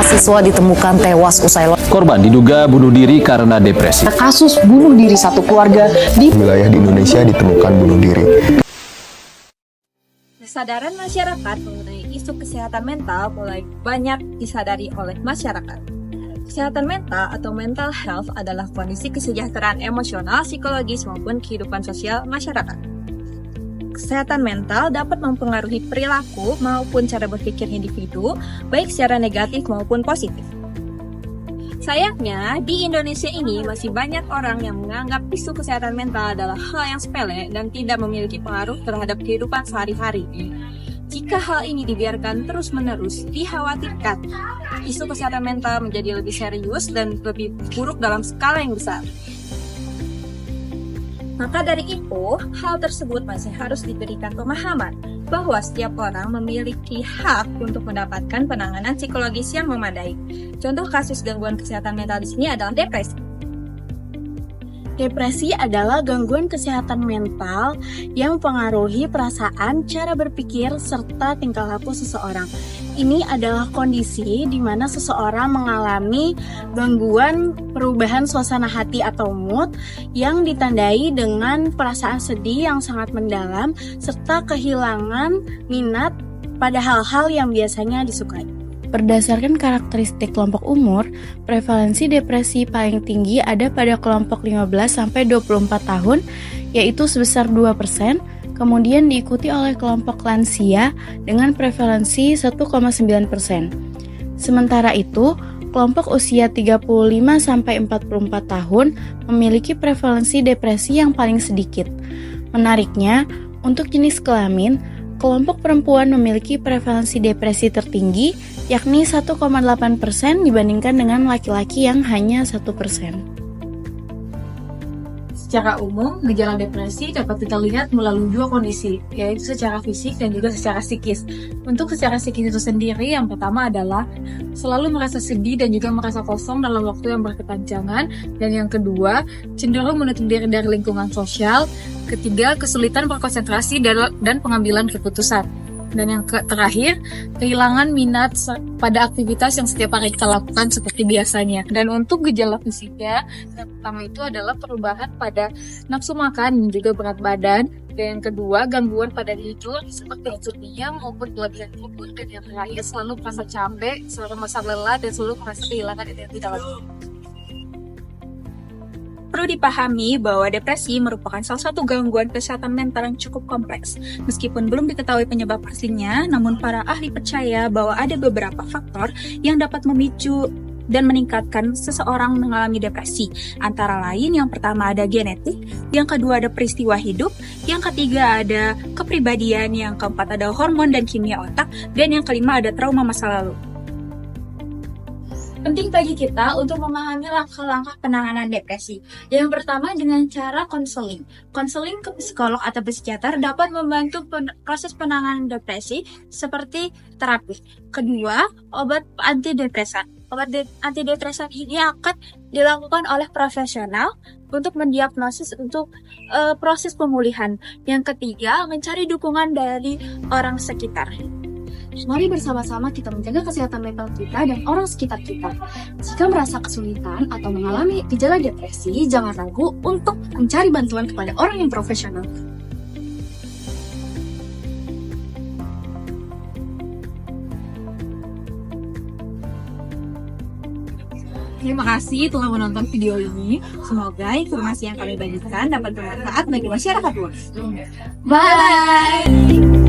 mahasiswa ditemukan tewas usai Korban diduga bunuh diri karena depresi. Kasus bunuh diri satu keluarga di wilayah di Indonesia ditemukan bunuh diri. Kesadaran masyarakat mengenai isu kesehatan mental mulai banyak disadari oleh masyarakat. Kesehatan mental atau mental health adalah kondisi kesejahteraan emosional, psikologis, maupun kehidupan sosial masyarakat. Kesehatan mental dapat mempengaruhi perilaku maupun cara berpikir individu, baik secara negatif maupun positif. Sayangnya, di Indonesia ini masih banyak orang yang menganggap isu kesehatan mental adalah hal yang sepele dan tidak memiliki pengaruh terhadap kehidupan sehari-hari. Jika hal ini dibiarkan terus-menerus, dikhawatirkan isu kesehatan mental menjadi lebih serius dan lebih buruk dalam skala yang besar. Maka dari itu, hal tersebut masih harus diberikan pemahaman bahwa setiap orang memiliki hak untuk mendapatkan penanganan psikologis yang memadai. Contoh kasus gangguan kesehatan mental di sini adalah depresi. Depresi adalah gangguan kesehatan mental yang mempengaruhi perasaan, cara berpikir, serta tingkah laku seseorang. Ini adalah kondisi di mana seseorang mengalami gangguan perubahan suasana hati atau mood yang ditandai dengan perasaan sedih yang sangat mendalam serta kehilangan minat pada hal-hal yang biasanya disukai. Berdasarkan karakteristik kelompok umur, prevalensi depresi paling tinggi ada pada kelompok 15-24 tahun, yaitu sebesar 2%, kemudian diikuti oleh kelompok lansia dengan prevalensi 1,9%. Sementara itu, kelompok usia 35-44 tahun memiliki prevalensi depresi yang paling sedikit. Menariknya, untuk jenis kelamin, kelompok perempuan memiliki prevalensi depresi tertinggi, yakni 1,8% dibandingkan dengan laki-laki yang hanya 1%. Secara umum, gejala depresi dapat kita lihat melalui dua kondisi, yaitu secara fisik dan juga secara psikis. Untuk secara psikis itu sendiri, yang pertama adalah selalu merasa sedih dan juga merasa kosong dalam waktu yang berkepanjangan, dan yang kedua, cenderung menutup diri dari lingkungan sosial. Ketiga, kesulitan berkonsentrasi dan pengambilan keputusan. Dan yang terakhir, kehilangan minat pada aktivitas yang setiap hari kita lakukan seperti biasanya. Dan untuk gejala fisiknya, yang pertama itu adalah perubahan pada nafsu makan dan juga berat badan. Dan yang kedua, gangguan pada tidur seperti insomnia maupun kelebihan tidur. Dan yang terakhir, selalu merasa capek, selalu merasa lelah, dan selalu merasa kehilangan identitas. Perlu dipahami bahwa depresi merupakan salah satu gangguan kesehatan mental yang cukup kompleks. Meskipun belum diketahui penyebab pastinya, namun para ahli percaya bahwa ada beberapa faktor yang dapat memicu dan meningkatkan seseorang mengalami depresi. Antara lain, yang pertama ada genetik, yang kedua ada peristiwa hidup, yang ketiga ada kepribadian, yang keempat ada hormon dan kimia otak, dan yang kelima ada trauma masa lalu. Penting bagi kita untuk memahami langkah-langkah penanganan depresi. Yang pertama dengan cara konseling. Konseling ke psikolog atau psikiater dapat membantu proses penanganan depresi seperti terapi. Kedua, obat antidepresan. Obat antidepresan ini akan dilakukan oleh profesional untuk mendiagnosis untuk proses pemulihan. Yang ketiga, mencari dukungan dari orang sekitar. Mari bersama-sama kita menjaga kesehatan mental kita dan orang sekitar kita. Jika merasa kesulitan atau mengalami gejala depresi, jangan ragu untuk mencari bantuan kepada orang yang profesional. Terima kasih telah menonton video ini. Semoga informasi yang kami bagikan dapat bermanfaat bagi masyarakat luas. Bye!